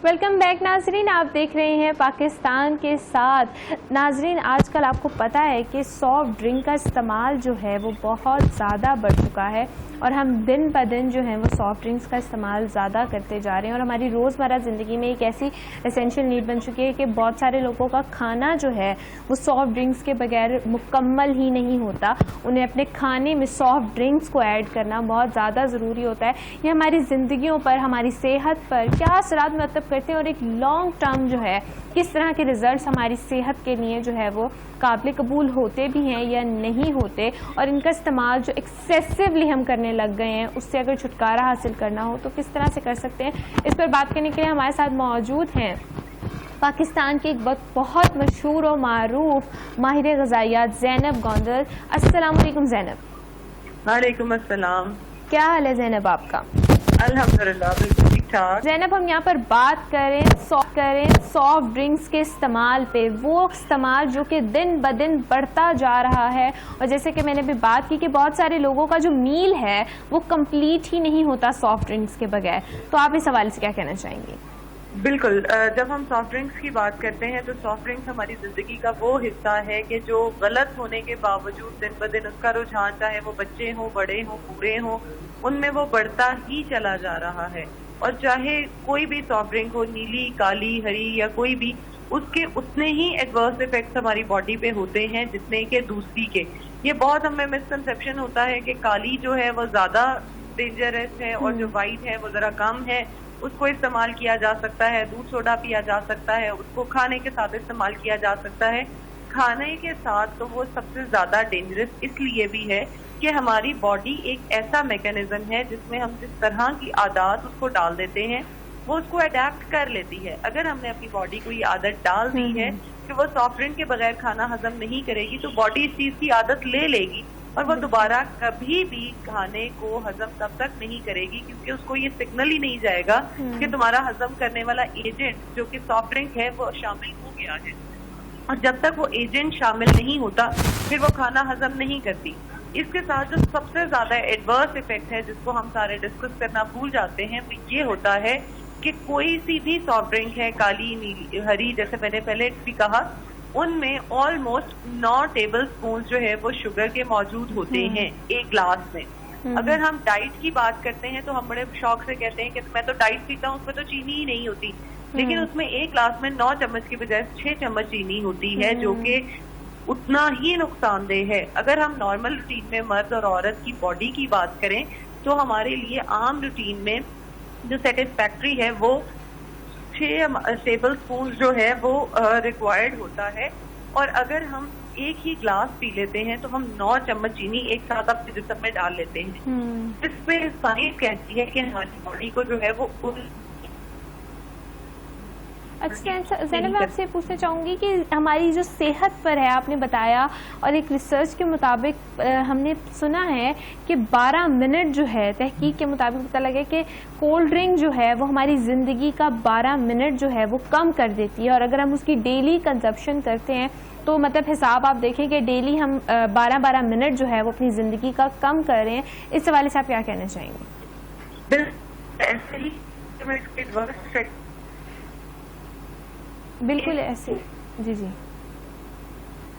Welcome back नाजरीन, आप देख रहे हैं पाकिस्तान के साथ। नाजरीन, आजकल आपको पता है कि सॉफ्ट ड्रिंक का इस्तेमाल जो है वो बहुत ज़्यादा बढ़ चुका है और हम दिन ब दिन जो है वो सॉफ्ट ड्रिंक्स का इस्तेमाल ज़्यादा करते जा रहे हैं और हमारी रोज़मर्रा ज़िंदगी में एक ऐसी एसेंशियल नीड बन चुकी है कि बहुत सारे लोगों का खाना जो है वो सॉफ्ट ड्रिंक्स के बगैर मुकम्मल ही नहीं होता। उन्हें अपने खाने में सॉफ्ट ड्रिंक्स को ऐड करना बहुत ज़्यादा ज़रूरी होता है। ये हमारी ज़िंदगियों पर, हमारी सेहत पर क्या असरात मतलब करते हैं और एक लॉन्ग टर्म जो है किस तरह के रिजल्ट्स हमारी सेहत के लिए जो है वो काबिल कबूल होते भी हैं या नहीं होते, और इनका इस्तेमाल जो एक्सेसिवली हम करने लग गए हैं उससे अगर छुटकारा हासिल करना हो तो किस तरह से कर सकते हैं। इस पर बात करने के लिए हमारे साथ मौजूद हैं पाकिस्तान की एक बहुत मशहूर और मारूफ माहिर ग़िज़ाइयात ज़ैनब गोंदल। अस्सलाम वालेकुम ज़ैनब। वालेकुम अस्सलाम। क्या हाल है ज़ैनब आपका? अल्हम्दुलिल्लाह, बिल्कुल ठीक ठाक। ज़ैनब, हम यहाँ पर बात करें सॉफ्ट ड्रिंक्स के इस्तेमाल पे, वो इस्तेमाल जो कि दिन ब दिन बढ़ता जा रहा है और जैसे कि मैंने भी बात की कि बहुत सारे लोगों का जो मील है वो कंप्लीट ही नहीं होता सॉफ्ट ड्रिंक्स के बगैर। तो आप इस हवाले से क्या कहना चाहेंगे? बिल्कुल, जब हम सॉफ्ट ड्रिंक्स की बात करते हैं तो सॉफ्ट ड्रिंक्स हमारी जिंदगी का वो हिस्सा है कि जो गलत होने के बावजूद दिन ब दिन उसका रुझान, चाहे वो बच्चे हों, बड़े हों, बूढ़े हों, उनमें वो बढ़ता ही चला जा रहा है। और चाहे कोई भी सॉफ्ट ड्रिंक हो, नीली, काली, हरी या कोई भी, उसके उतने ही एडवर्स इफेक्ट्स हमारी बॉडी पे होते हैं जितने के दूसरी के। ये बहुत हमें मिसकंसेप्शन होता है कि काली जो है वो ज्यादा डेंजरस है और जो वाइट है वो जरा कम है, उसको इस्तेमाल किया जा सकता है, दूध सोडा पिया जा सकता है, उसको खाने के साथ इस्तेमाल किया जा सकता है। खाने के साथ तो वो सबसे ज्यादा डेंजरस इसलिए भी है कि हमारी बॉडी एक ऐसा मैकेनिज्म है जिसमें हम जिस तरह की आदत उसको डाल देते हैं वो उसको अडेप्ट कर लेती है। अगर हमने अपनी बॉडी को ये आदत डाल दी है कि वो सॉफ्ट ड्रिंक के बगैर खाना हजम नहीं करेगी तो बॉडी इस चीज की आदत ले लेगी और वो दोबारा कभी भी खाने को हजम तब तक नहीं करेगी, क्योंकि उसको ये सिग्नल ही नहीं जाएगा कि तुम्हारा हजम करने वाला एजेंट जो कि सॉफ्ट ड्रिंक है वो शामिल हो गया है। और जब तक वो एजेंट शामिल नहीं होता फिर वो खाना हजम नहीं करती। इसके साथ जो सबसे ज्यादा एडवर्स इफेक्ट है जिसको हम सारे डिस्कस करना भूल जाते हैं वो ये होता है कि कोई सी भी सॉफ्ट ड्रिंक है, काली, नीली, हरी, जैसे मैंने पहले भी कहा, उनमें ऑलमोस्ट 9 टेबल स्पून जो है वो शुगर के मौजूद होते हैं एक ग्लास में। अगर हम डाइट की बात करते हैं तो हम बड़े शौक से कहते हैं कि मैं तो डाइट पीता हूँ, उसमें तो चीनी ही नहीं होती, लेकिन उसमें एक ग्लास में 9 चम्मच की बजाय 6 चम्मच चीनी होती है जो कि उतना ही नुकसानदेह है। अगर हम नॉर्मल रूटीन में मर्द और औरत की बॉडी की बात करें तो हमारे लिए आम रूटीन में जो सेटिस्फैक्ट्री है वो 6 टेबल स्पून जो है वो रिक्वायर्ड होता है। और अगर हम एक ही ग्लास पी लेते हैं तो हम 9 चम्मच चीनी एक साथ अपने जिस्म में डाल लेते हैं। इस पे साइंस कहती है कि हमारी बॉडी को जो है वो अच्छा ज़ैनब, मैं आपसे पूछना चाहूँगी कि हमारी जो सेहत पर है, आपने बताया और एक रिसर्च के मुताबिक हमने सुना है कि 12 मिनट जो है, तहकीक के मुताबिक पता लगा कि कोल्ड ड्रिंक जो है वो हमारी ज़िंदगी का 12 मिनट जो है वो कम कर देती है। और अगर हम उसकी डेली कंजप्शन करते हैं तो मतलब हिसाब आप देखें कि डेली हम 12-12 मिनट जो है वो अपनी ज़िंदगी का कम कर रहे हैं। इस हवाले से आप क्या कहना चाहेंगे? ऐसे ही बिल्कुल ऐसे, जी,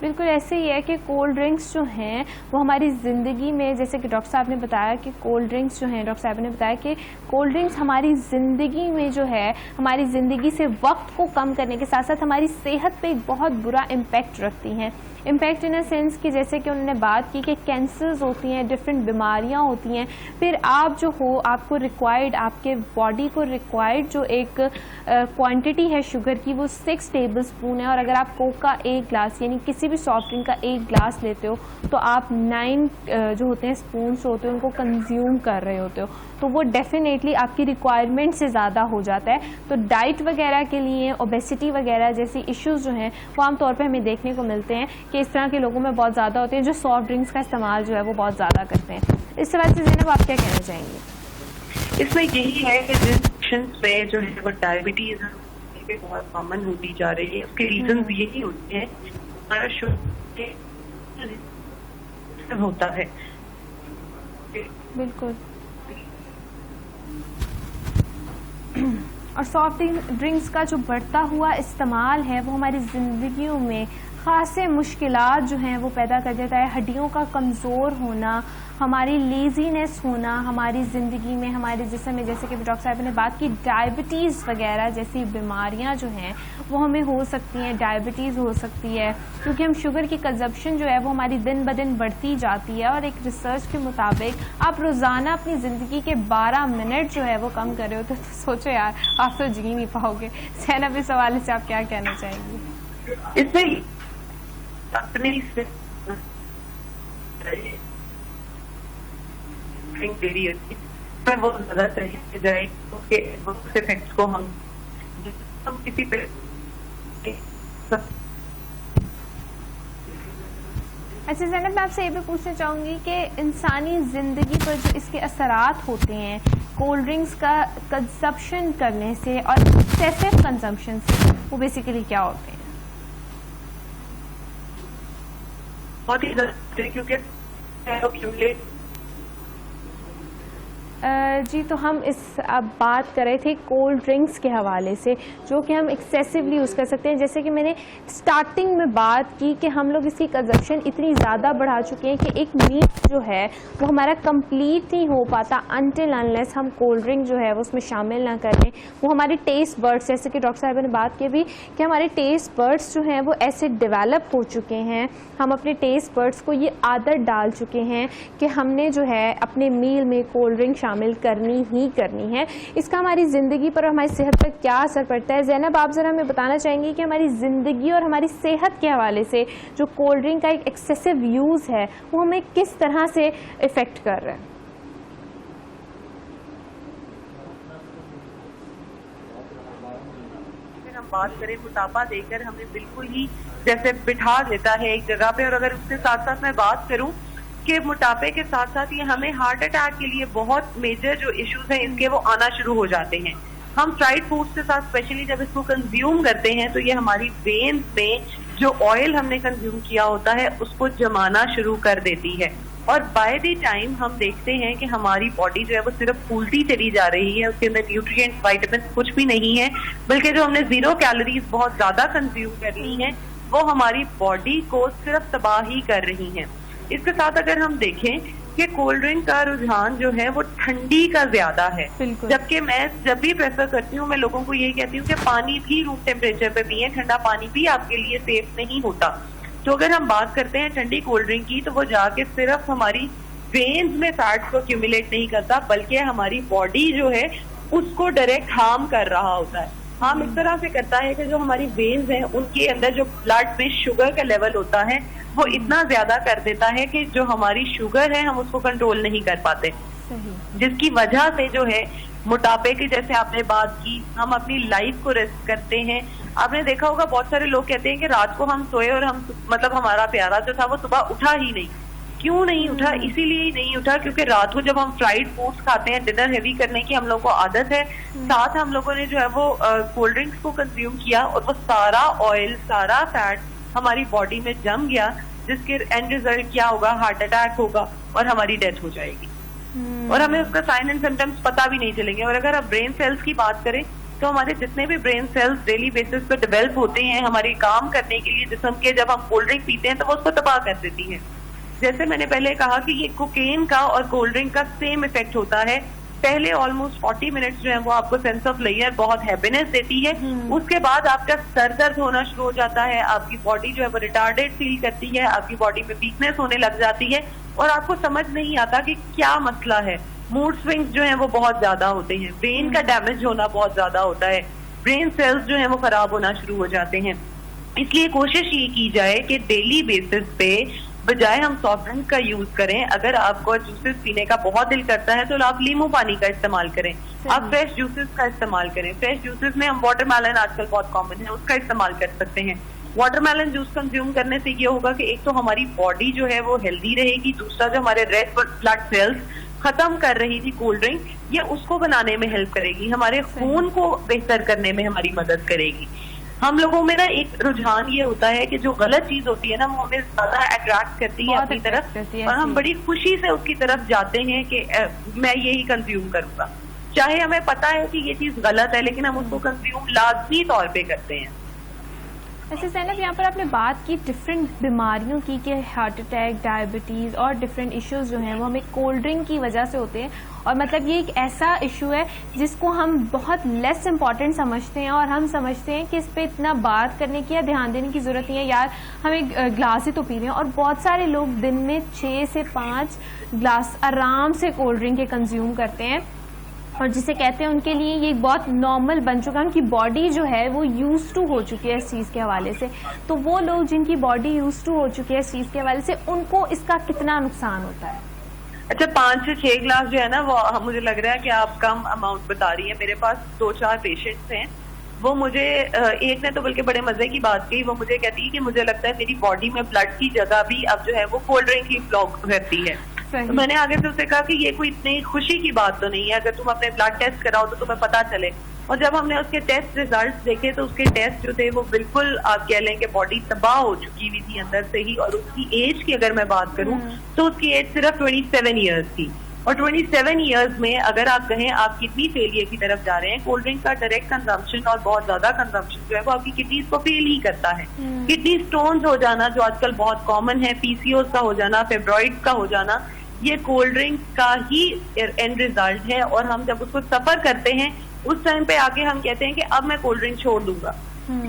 बिल्कुल ऐसे ही है कि कोल्ड ड्रिंक्स जो हैं वो हमारी ज़िंदगी में, जैसे कि डॉक्टर साहब ने बताया कि कोल्ड ड्रिंक्स जो हैं, डॉक्टर साहब ने बताया कि कोल्ड ड्रिंक्स हमारी ज़िंदगी में जो है, हमारी ज़िंदगी से वक्त को कम करने के साथ साथ हमारी सेहत पे एक बहुत बुरा इम्पैक्ट रखती हैं। इम्पैक्ट इन अ सेंस कि जैसे कि उन्होंने बात की कि कैंसर्स होती हैं, डिफरेंट बीमारियां होती हैं। फिर आप जो हो, आपको रिक्वायर्ड, आपके बॉडी को रिक्वायर्ड जो एक क्वांटिटी है शुगर की वो 6 टेबल स्पून है। और अगर आप कोक का एक ग्लास यानी किसी भी सॉफ्ट ड्रिंक का एक ग्लास लेते हो तो आप 9 जो होते हैं स्पून्स होते हैं उनको कंज्यूम कर रहे होते हो, तो वो डेफिनेटली आपकी रिक्वायरमेंट से ज़्यादा हो जाता है। तो डाइट वगैरह के लिए ओबेसिटी वगैरह जैसी इश्यूज जो हैं वो आमतौर पर हमें देखने को मिलते हैं कि इस तरह के लोगों में बहुत ज़्यादा होते हैं जो सॉफ्ट ड्रिंक्स का इस्तेमाल जो है वो बहुत ज़्यादा करते हैं। इस वजह से ज़ैनब आप क्या कहना चाहेंगे? इसमें यही है कि जिन पेशेंट्स पे जो है वो डायबिटीज बहुत कॉमन होती जा रही है, उसके रीजन यही होते हैं हमारा शुगर होता है। बिल्कुल और सॉफ्ट ड्रिंक्स का जो बढ़ता हुआ इस्तेमाल है वो हमारी ज़िंदगियों में ख़ासे मुश्किलात जो हैं वो पैदा कर देता है। हड्डियों का कमज़ोर होना, हमारी लेज़ीनेस होना हमारी ज़िंदगी में, हमारे जिस्म में, जैसे कि डॉक्टर साहब ने बात की, डायबिटीज़ वगैरह जैसी बीमारियां जो हैं वो हमें हो सकती हैं। डायबिटीज़ हो सकती है क्योंकि हम शुगर की कंजप्शन जो है वो हमारी दिन ब दिन बढ़ती जाती है। और एक रिसर्च के मुताबिक आप रोज़ाना अपनी ज़िंदगी के 12 मिनट जो है वो कम कर रहे हो, तो सोचो यार, आप तो जी नहीं पाओगे। ज़ैनब, इस हवाले से आप क्या कहना चाहेंगी? इसमें अपनी देरी होती है वो ज्यादा सही जाए, उसके इफेक्ट्स को हम किसी पे अच्छा ज़ैनब, मैं आपसे ये भी पूछना चाहूँगी कि इंसानी ज़िंदगी पर जो इसके असरात होते हैं कोल्ड ड्रिंक्स का कंजप्शन करने से और एक्सेसिव कंजम्पशन से, वो बेसिकली क्या होते हैं? बहुत ही ज़्यादा, क्योंकि जी, तो हम इस अब बात कर रहे थे कोल्ड ड्रिंक्स के हवाले से जो कि हम एक्सेसिवली यूज़ कर सकते हैं। जैसे कि मैंने स्टार्टिंग में बात की कि हम लोग इसकी कंजप्शन इतनी ज़्यादा बढ़ा चुके हैं कि एक मील जो है वो हमारा कंप्लीट नहीं हो पाता अनटिल अनलेस हम कोल्ड ड्रिंक जो है वो उसमें शामिल ना कर लें। वो हमारे टेस्ट बर्ड्स, जैसे कि डॉक्टर साहब ने बात की भी कि हमारे टेस्ट बर्ड्स जो हैं वो ऐसे डेवलप हो चुके हैं, हम अपने टेस्ट बर्ड्स को ये आदत डाल चुके हैं कि हमने जो है अपने मील में कोल्ड ड्रिंक शामिल करनी ही करनी है। इसका हमारी ज़िंदगी पर और हमारी सेहत पर क्या असर पड़ता है? ज़ैनब, आप ज़रा हमें बताना चाहेंगी कि हमारी ज़िंदगी और हमारी सेहत के हवाले से जो कोल्ड ड्रिंक का एक एक्सेसिव यूज़ है वो हमें किस तरह से इफ़ेक्ट कर रहा है? अगर हम बात करें, मोटापा देकर हमें बिल्कुल ही जैसे बिठा देता है एक जगह पे। और अगर उसके साथ साथ मैं बात करूं कि मोटापे के साथ साथ ये हमें हार्ट अटैक के लिए बहुत मेजर जो इश्यूज हैं इनके वो आना शुरू हो जाते हैं। हम फ्राइड फूड्स के साथ स्पेशली जब इसको कंज्यूम करते हैं तो ये हमारी वेन्स में जो ऑयल हमने कंज्यूम किया होता है उसको जमाना शुरू कर देती है। और बाय द टाइम हम देखते हैं कि हमारी बॉडी जो है वो सिर्फ फूलती चली जा रही है, उसके अंदर न्यूट्रिएंट्स, विटामिन कुछ भी नहीं है, बल्कि जो हमने 0 कैलोरीज बहुत ज्यादा कंज्यूम कर ली हैं वो हमारी बॉडी को सिर्फ तबाह ही कर रही हैं। इसके साथ अगर हम देखें कि कोल्ड ड्रिंक का रुझान जो है वो ठंडी का ज्यादा है, जबकि मैं जब भी प्रेफर करती हूँ मैं लोगों को यही कहती हूँ कि पानी भी रूम टेम्परेचर पे पिए, ठंडा पानी भी आपके लिए सेफ नहीं होता। तो अगर हम बात करते हैं ठंडी कोल्ड ड्रिंक की तो वो जाके सिर्फ हमारी वेन्स में फैट्स को एक्यूमुलेट नहीं करता बल्कि हमारी बॉडी जो है उसको डायरेक्ट हार्म कर रहा होता है। हार्म इस तरह से करता है कि जो हमारी वेन्स हैं उनके अंदर जो ब्लड में शुगर का लेवल होता है वो इतना ज्यादा कर देता है कि जो हमारी शुगर है हम उसको कंट्रोल नहीं कर पाते, जिसकी वजह से जो है मोटापे की, जैसे आपने बात की, हम अपनी लाइफ को रिस्क करते हैं। आपने देखा होगा बहुत सारे लोग कहते हैं कि रात को हम सोए और हम मतलब हमारा प्यारा जो था वो सुबह उठा ही नहीं। क्यों नहीं उठा? इसीलिए ही नहीं उठा क्योंकि रात को जब हम फ्राइड फूड्स खाते हैं, डिनर हेवी करने की हम लोग को आदत है, साथ हम लोगों ने जो है वो कोल्ड ड्रिंक्स को कंज्यूम किया और वो सारा ऑयल, सारा फैट हमारी बॉडी में जम गया, जिसके एंड रिजल्ट क्या होगा? हार्ट अटैक होगा और हमारी डेथ हो जाएगी। और हमें उसका साइन एंड सिम्टम्स पता भी नहीं चलेंगे। और अगर आप ब्रेन सेल्स की बात करें तो हमारे जितने भी ब्रेन सेल्स डेली बेसिस पे डेवलप होते हैं हमारे काम करने के लिए जिस्म के, जब हम कोल्ड ड्रिंक पीते हैं तो वो उसको तबाह कर देती है। जैसे मैंने पहले कहा कि ये कोकेन का और कोल्ड ड्रिंक का सेम इफेक्ट होता है। पहले ऑलमोस्ट 40 मिनट्स जो है वो आपको सेंस ऑफ लेयर बहुत हैप्पीनेस देती है, उसके बाद आपका सर दर्द होना शुरू हो जाता है, आपकी बॉडी जो है वो रिटार्डेड फील करती है, आपकी बॉडी में वीकनेस होने लग जाती है और आपको समझ नहीं आता कि क्या मसला है। मूड स्विंग्स जो है वो बहुत ज्यादा होते हैं, ब्रेन का डैमेज होना बहुत ज्यादा होता है, ब्रेन सेल्स जो है वो खराब होना शुरू हो जाते हैं। इसलिए कोशिश ये की जाए कि डेली बेसिस पे बजाय हम सॉफ्ट ड्रिंक का यूज करें, अगर आपको जूसेस पीने का बहुत दिल करता है तो आप नींबू पानी का इस्तेमाल करें, आप फ्रेश जूसेस का इस्तेमाल करें। फ्रेश जूसेस में हम वाटरमेलन आजकल बहुत कॉमन है उसका इस्तेमाल कर सकते हैं। वाटरमेलन जूस कंज्यूम करने से ये होगा कि एक तो हमारी बॉडी जो है वो हेल्दी रहेगी, दूसरा जो हमारे रेड ब्लड सेल्स खत्म कर रही थी कोल्ड ड्रिंक, ये उसको बनाने में हेल्प करेगी, हमारे खून को बेहतर करने में हमारी मदद करेगी। हम लोगों में ना एक रुझान ये होता है कि जो गलत चीज होती है ना वो हमें ज्यादा अट्रैक्ट करती है अपनी तरफ और हम बड़ी खुशी से उसकी तरफ जाते हैं कि मैं यही कंज्यूम करूंगा, चाहे हमें पता है कि ये चीज गलत है, लेकिन हम उसको कंज्यूम लाजमी तौर पे करते हैं। अच्छा ज़ैनब, यहाँ पर आपने बात की डिफरेंट बीमारियों की कि हार्ट अटैक, डायबिटीज़ और डिफरेंट इश्यूज जो हैं वो हमें कोल्ड ड्रिंक की वजह से होते हैं, और मतलब ये एक ऐसा इशू है जिसको हम बहुत लेस इम्पॉर्टेंट समझते हैं, और हम समझते हैं कि इस पर इतना बात करने की या ध्यान देने की ज़रूरत नहीं है, यार हम एक ग्लास ही तो पी रहे हैं। और बहुत सारे लोग दिन में 6 से 5 ग्लास आराम से कोल्ड ड्रिंक के कंज्यूम करते हैं, और जिसे कहते हैं उनके लिए ये बहुत नॉर्मल बन चुका है, उनकी बॉडी जो है वो यूज टू हो चुकी है इस चीज़ के हवाले से। तो वो लोग जिनकी बॉडी यूज टू हो चुकी है इस चीज़ के हवाले से, उनको इसका कितना नुकसान होता है? अच्छा, 5 से 6 ग्लास जो है ना, वो मुझे लग रहा है कि आप कम अमाउंट बता रही है। मेरे पास 2-4 पेशेंट्स हैं, वो मुझे एक ने तो बल्कि बड़े मजे की बात कही। वो मुझे कहती है कि मुझे लगता है मेरी बॉडी में ब्लड की जगह भी अब जो है वो कोल्ड ड्रिंक ही ब्लॉक करती है। तो मैंने आगे से उससे कहा कि ये कोई इतनी खुशी की बात तो नहीं है, अगर तुम अपने ब्लड टेस्ट कराओ तो तुम्हें पता चले। और जब हमने उसके टेस्ट रिजल्ट्स देखे तो उसके टेस्ट जो थे वो बिल्कुल, आप कह लें कि बॉडी तबाह हो चुकी हुई थी अंदर से ही। और उसकी एज की अगर मैं बात करूं तो उसकी एज सिर्फ 27 ईयर्स थी, और 27 ईयर्स में अगर आप कहें आप किडनी फेलियर की तरफ जा रहे हैं, कोल्ड ड्रिंक का डायरेक्ट कंजम्पशन और बहुत ज्यादा कंजम्पशन जो है वो आपकी किडनीज को फेल ही करता है। किडनी स्टोन्स हो जाना जो आजकल बहुत कॉमन है, पीसीओस का हो जाना, फेब्रॉइड्स का हो जाना, ये कोल्ड ड्रिंक का ही एंड रिजल्ट है। और हम जब उसको सफर करते हैं उस टाइम पे आके हम कहते हैं कि अब मैं कोल्ड ड्रिंक छोड़ दूंगा।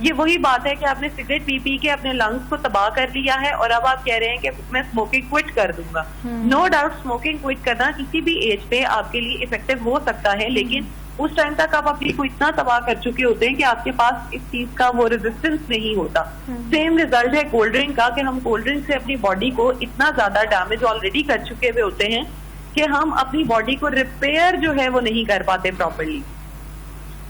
ये वही बात है कि आपने सिगरेट पी के अपने लंग्स को तबाह कर लिया है, और अब आप कह रहे हैं कि मैं स्मोकिंग क्विट कर दूंगा। नो डाउट स्मोकिंग क्विट करना किसी भी एज पे आपके लिए इफेक्टिव हो सकता है, लेकिन उस टाइम तक आप अपने को इतना तबाह कर चुके होते हैं कि आपके पास इस चीज का वो रेजिस्टेंस नहीं होता। सेम रिजल्ट है कोल्ड ड्रिंक का, कि हम कोल्ड ड्रिंक से अपनी बॉडी को इतना ज्यादा डैमेज ऑलरेडी कर चुके हुए होते हैं कि हम अपनी बॉडी को रिपेयर जो है वो नहीं कर पाते प्रॉपरली।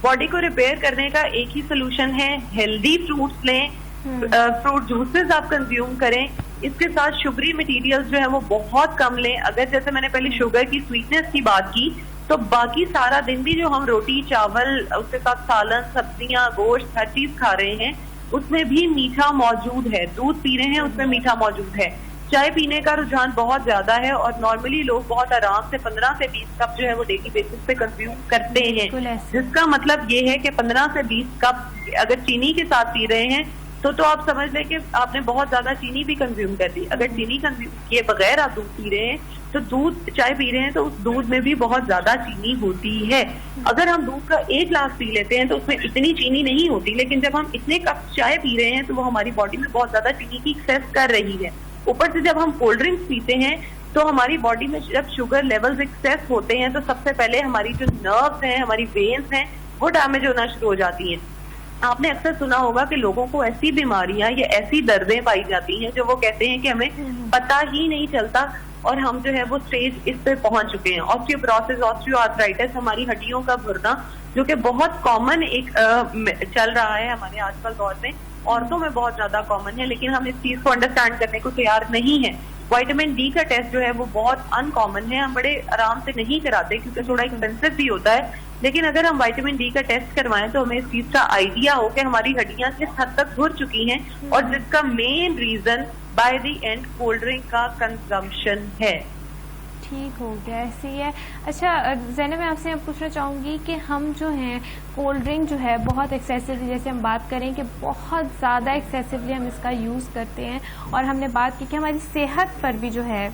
बॉडी को रिपेयर करने का एक ही सोल्यूशन है, हेल्दी फ्रूट्स लें, फ्रूट जूसेस आप कंज्यूम करें, इसके साथ शुगरी मटेरियल्स जो है वो बहुत कम लें। अगर जैसे मैंने पहले शुगर की स्वीटनेस की बात की, तो बाकी सारा दिन भी जो हम रोटी चावल उसके साथ सालन, सब्जियां, गोश्त, हर चीज खा रहे हैं उसमें भी मीठा मौजूद है। दूध पी रहे हैं उसमें मीठा मौजूद है। चाय पीने का रुझान बहुत ज्यादा है, और नॉर्मली लोग बहुत आराम से 15 से 20 कप जो है वो डेली बेसिस पे कंज्यूम करते हैं, जिसका मतलब ये है कि 15 से 20 कप अगर चीनी के साथ पी रहे हैं तो आप समझ लें कि आपने बहुत ज्यादा चीनी भी कंज्यूम कर दी। अगर चीनी कंज्यूम किए बगैर आप दूध पी रहे हैं तो दूध चाय पी रहे हैं तो उस दूध में भी बहुत ज्यादा चीनी होती है। अगर हम दूध का 1 गिलास पी लेते हैं तो उसमें इतनी चीनी नहीं होती, लेकिन जब हम इतने कप चाय पी रहे हैं तो वो हमारी बॉडी में बहुत ज्यादा चीनी की एक्सेस कर रही है। ऊपर से जब हम कोल्ड ड्रिंक्स पीते हैं तो हमारी बॉडी में जब शुगर लेवल्स एक्सेस होते हैं तो सबसे पहले हमारी जो नर्व्स हैं, हमारी वेन्स हैं, वो डैमेज होना शुरू हो जाती हैं। आपने अक्सर सुना होगा कि लोगों को ऐसी बीमारियां या ऐसी दर्दें पाई जाती हैं जो वो कहते हैं कि हमें पता ही नहीं चलता, और हम जो है वो स्टेज इस पे पहुंच चुके हैं। ऑस्टियोपोरोसिस, ऑस्टियोआर्थराइटिस, हमारी हड्डियों का भरना, जो कि बहुत कॉमन एक चल रहा है हमारे आजकल दौर में, औरतों में बहुत ज्यादा कॉमन है, लेकिन हम इस चीज को अंडरस्टैंड करने को तैयार नहीं है। विटामिन डी का टेस्ट जो है वो बहुत अनकॉमन है, हम बड़े आराम से नहीं कराते क्योंकि थोड़ा एक्सपेंसिव भी होता है, लेकिन अगर हम विटामिन डी का टेस्ट करवाएं तो हमें इस चीज का आइडिया हो कि हमारी हड्डियां किस हद तक घुल चुकी हैं, और जिसका main reason by the and cold drink का कंजम्पशन है। ठीक हो गया, ऐसे ही है। अच्छा ज़ैनब, मैं आपसे पूछना चाहूँगी कि हम जो हैं कोल्ड ड्रिंक जो है बहुत एक्सेसिवली, जैसे हम बात करें कि बहुत ज़्यादा एक्सेसिवली हम इसका यूज़ करते हैं, और हमने बात की कि हमारी सेहत पर भी जो है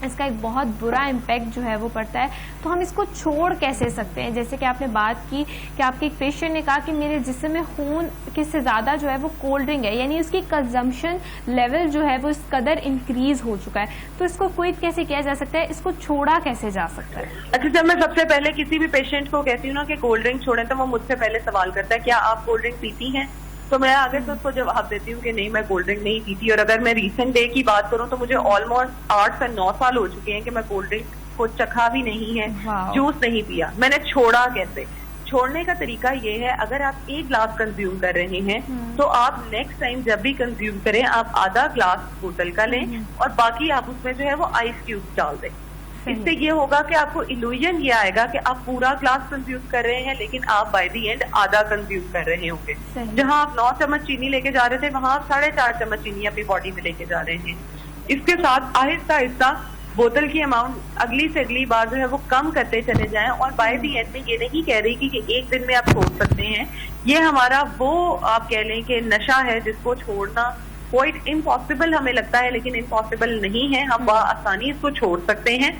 इसका एक बहुत बुरा इम्पैक्ट जो है वो पड़ता है, तो हम इसको छोड़ कैसे सकते हैं? जैसे कि आपने बात की कि आपके एक पेशेंट ने कहा कि मेरे जिस्म में खून किससे ज़्यादा जो है वो कोल्ड ड्रिंक है, यानी उसकी कंजम्पशन लेवल जो है वो इस कदर इंक्रीज हो चुका है, तो इसको क्विट कैसे किया जा सकता है, इसको छोड़ा कैसे जा सकता है? अच्छा, जब मैं सबसे पहले किसी भी पेशेंट को कहती हूँ ना कि कोल्ड ड्रिंक छोड़ें, तो वो मुझसे पहले सवाल करता है क्या आप कोल्ड ड्रिंक पीती हैं? तो मैं आगे से उसको जवाब देती हूँ कि नहीं, मैं कोल्ड ड्रिंक नहीं पीती। और अगर मैं रीसेंट डे की बात करूँ तो मुझे ऑलमोस्ट 8 से 9 साल हो चुके हैं कि मैं कोल्ड ड्रिंक को चखा भी नहीं है, जूस नहीं पिया। मैंने छोड़ा कैसे? छोड़ने का तरीका ये है, अगर आप 1 गिलास कंज्यूम कर रहे हैं तो आप नेक्स्ट टाइम जब भी कंज्यूम करें आप आधा ग्लास बोतल का लें, और बाकी आप उसमें जो है वो आइस क्यूब डाल दें। इससे ये होगा कि आपको इल्यूजन ये आएगा कि आप पूरा ग्लास कंज्यूम कर रहे हैं, लेकिन आप बाय द एंड आधा कंज्यूम कर रहे होंगे। जहां आप 9 चम्मच चीनी लेके जा रहे थे वहां आप 4.5 चम्मच चीनी अपनी बॉडी में लेके जा रहे हैं। इसके साथ आहिस्ता आहिस्ता बोतल की अमाउंट अगली से अगली बार जो है वो कम करते चले जाएं। और बाय द एंड में ये नहीं कह रही कि एक दिन में आप छोड़ सकते हैं। ये हमारा वो आप कह लें कि नशा है जिसको छोड़ना कोई इम्पॉसिबल हमें लगता है, लेकिन इम्पॉसिबल नहीं है, हम आसानी इसको छोड़ सकते हैं।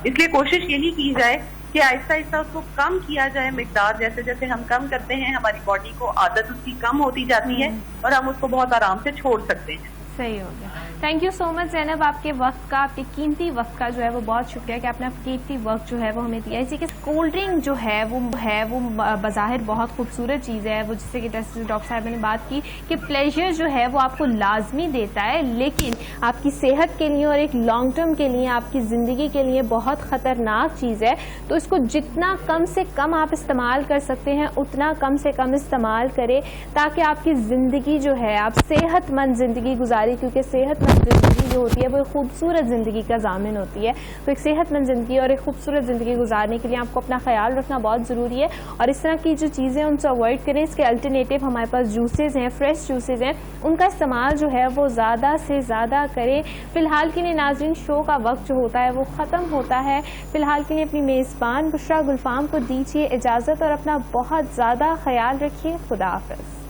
इसलिए कोशिश यही की जाए कि आहिस्ता आहिस्ता उसको कम किया जाए मिकदार। जैसे जैसे हम कम करते हैं हमारी बॉडी को आदत उसकी कम होती जाती है और हम उसको बहुत आराम से छोड़ सकते हैं। सही हो गया। Thank you so much Zainab, आपके वक्त का, आपके कीमती वक्त का जो है वो बहुत शुक्रिया कि आपने अपना कीमती वक्त जो है वो हमें दिया। इसी के कोल्ड ड्रिंक जो है वो बज़ाहिर बहुत खूबसूरत चीज़ है। वो जिससे कि जैसे डॉक्टर साहब ने बात की कि प्लेजर जो है वो आपको लाजमी देता है, लेकिन आपकी सेहत के लिए और एक लॉन्ग टर्म के लिए, आपकी ज़िंदगी के लिए बहुत ख़तरनाक चीज़ है। तो इसको जितना कम से कम आप इस्तेमाल कर सकते हैं उतना कम से कम इस्तेमाल करें, ताकि आपकी ज़िंदगी जो है आप सेहतमंद ज़िंदगी गुजारें, क्योंकि सेहतमंद ज़िंदगी जो होती है वो एक खूबसूरत ज़िंदगी का ज़ामिन होती है। तो एक सेहतमंद ज़िंदगी और एक खूबसूरत ज़िंदगी गुजारने के लिए आपको अपना ख्याल रखना बहुत ज़रूरी है और इस तरह की जो चीज़ें उनसे अवॉइड करें। इसके अल्टरनेटिव हमारे पास जूसेज़ हैं, फ्रेश जूसेज़ हैं, उनका इस्तेमाल जो है वो ज़्यादा से ज़्यादा करें। फ़िलहाल के लिए नाज़रीन शो का वक्त जो होता है वो ख़त्म होता है। फ़िलहाल के लिए अपनी मेज़बान बुशरा गुलफाम को दीजिए इजाज़त और अपना बहुत ज़्यादा ख्याल रखिए। खुदा हाफ़िज़।